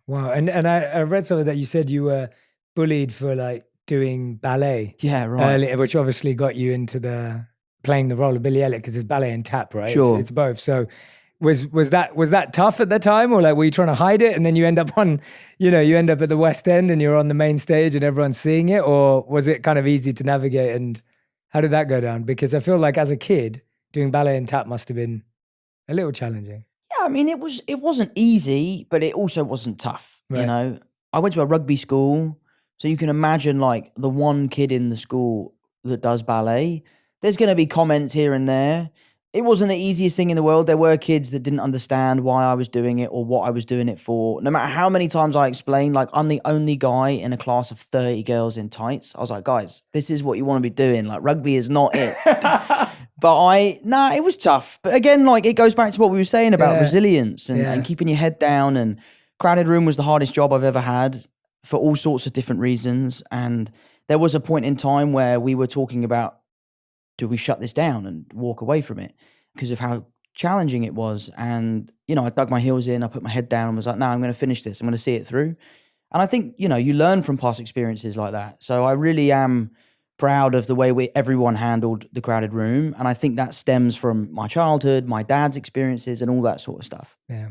Wow. And I read something that you said you were bullied for like doing ballet. Yeah, right. Early, which obviously got you into playing the role of Billy Elliot because it's ballet and tap, right? Sure. It's both. So was that tough at the time, or like were you trying to hide it and then you end up at the West End and you're on the main stage and everyone's seeing it, or was it kind of easy to navigate? And how did that go down? Because I feel like as a kid doing ballet and tap must have been a little challenging. Yeah, I mean, it wasn't easy, but it also wasn't tough. Right. You know, I went to a rugby school, so you can imagine like the one kid in the school that does ballet. There's going to be comments here and there. It wasn't the easiest thing in the world. There were kids that didn't understand why I was doing it or what I was doing it for. No matter how many times I explained, like I'm the only guy in a class of 30 girls in tights. I was like, guys, this is what you want to be doing. Like rugby is not it. But it was tough. But again, like it goes back to what we were saying about resilience and keeping your head down. And crowded room was the hardest job I've ever had for all sorts of different reasons. And there was a point in time where we were talking about, do we shut this down and walk away from it because of how challenging it was? And, I dug my heels in, I put my head down and was like, no, I'm going to finish this. I'm going to see it through. And I think, you learn from past experiences like that. So I really am proud of the way everyone handled the crowded room. And I think that stems from my childhood, my dad's experiences and all that sort of stuff. Yeah.